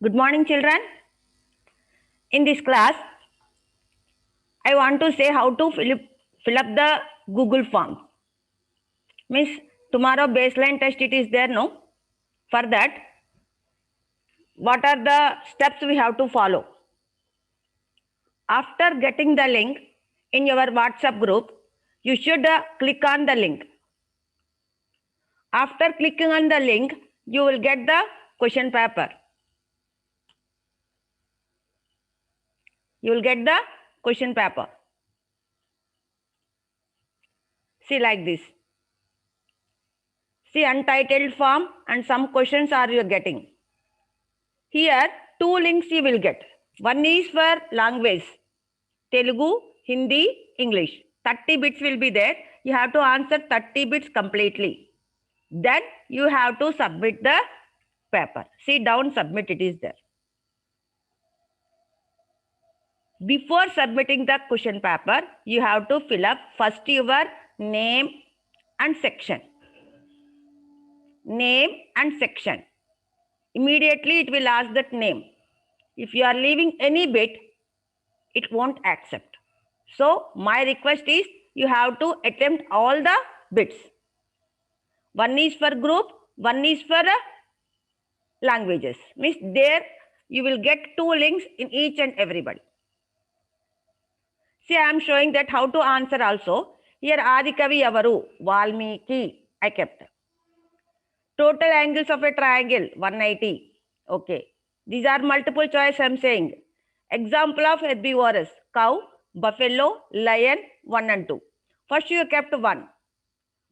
Good morning, children. In this class, I want to say how to fill up the Google form. Means tomorrow baseline test it is there, no? For that, what are the steps we have to follow? After getting the link in your WhatsApp group, you should click on the link. After clicking on the link, you will get the question paper. You will get the question paper. See like this. See untitled form and some questions are you getting. Here, two links you will get. One is for language, Telugu, Hindi, English. 30 bits will be there. You have to answer 30 bits completely. Then you have to submit the paper. See down, submit, it is there. Before submitting the question paper, you have to fill up first your name and section. Name and section. Immediately it will ask that name. If you are leaving any bit, it won't accept. So my request is you have to attempt all the bits. One is for group, one is for languages. Means there you will get two links in each and everybody. See, I am showing that how to answer also. Here Adikavi Avaru, Valmiki, I kept. Total angles of a triangle, 180. Okay. These are multiple choice I am saying. Example of herbivores, cow, buffalo, lion, 1 and 2. First you kept 1.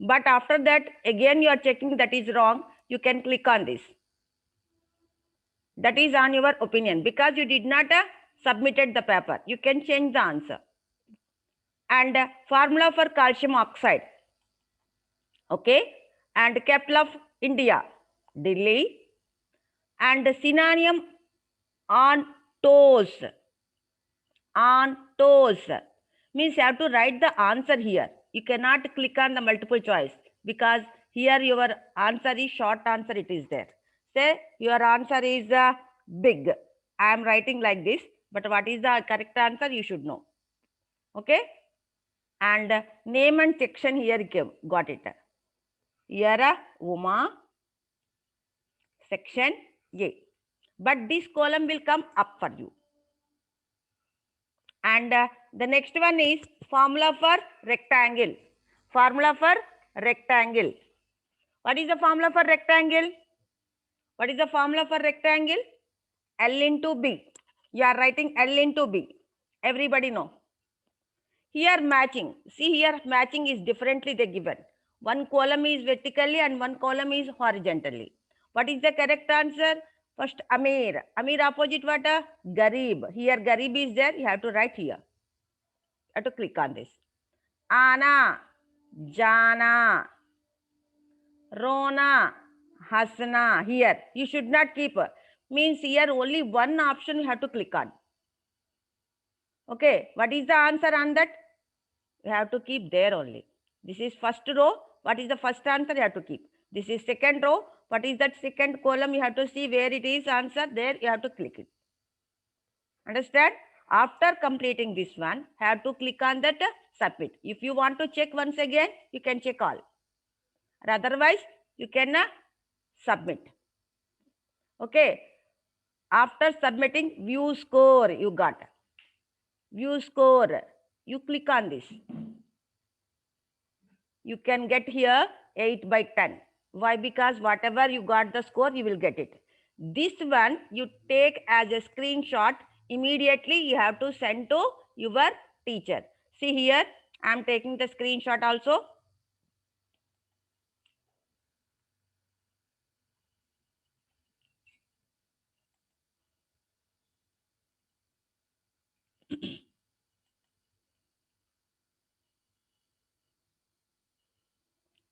But after that, again you are checking that is wrong. You can click on this. That is on your opinion. Because you did not submitted the paper. You can change the answer. And formula for calcium oxide. Okay. And capital of India, Delhi. And synonym on toes. On toes. Means you have to write the answer here. You cannot click on the multiple choice. Because here your answer is short answer, it is there. Say your answer is big. I am writing like this. But what is the correct answer? You should know. Okay. And name and section here came. Got it. Here Uma. Section A. But this column will come up for you. And the next one is formula for rectangle. Formula for rectangle. What is the formula for rectangle? What is the formula for rectangle? L into B. You are writing L into B. Everybody know. Here matching. See here matching is differently they given. One column is vertically and one column is horizontally. What is the correct answer? First Amir. Amir opposite what? Garib. Here Garib is there. You have to write here. You have to click on this. Ana. Jana. Rona. Hasna. Here. You should not keep. Means here only one option you have to click on. Okay. What is the answer on that? You have to keep there only. This is first row. What is the first answer? You have to keep. This is second row. What is that second column? You have to see where it is answer. There you have to click it. Understand? After completing this one, have to click on that submit. If you want to check once again, you can check all. Or otherwise, you can submit. Okay. After submitting, view score you got. View score. You click on this. You can get here 8 by 10. Why? Because whatever you got the score, you will get it. This one you take as a screenshot. Immediately you have to send to your teacher. See here, I am taking the screenshot also.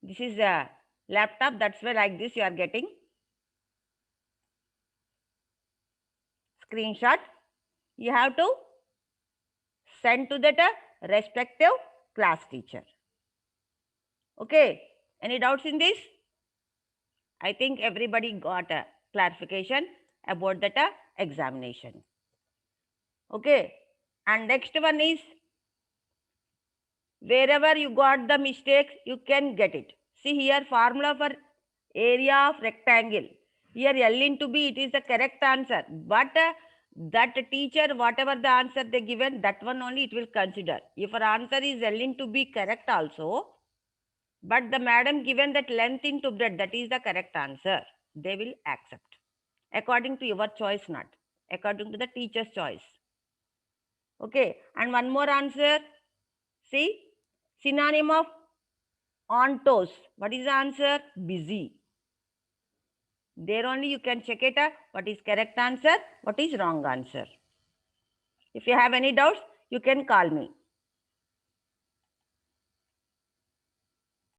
This is a laptop. That's why like this you are getting screenshot. You have to send to that respective class teacher. Okay. Any doubts in this? I think everybody got a clarification about that examination. Okay. And next one is, wherever you got the mistakes, you can get it. See here, formula for area of rectangle. Here L into B, it is the correct answer. But that teacher, whatever the answer they given, that one only it will consider. If our answer is L into B correct also, but the madam given that length into breadth, that is the correct answer, they will accept. According to your choice, not according to the teacher's choice. Okay, and one more answer. See, synonym of on toes. What is the answer? Busy. There only you can check it out. What is correct answer? What is wrong answer? If you have any doubts, you can call me.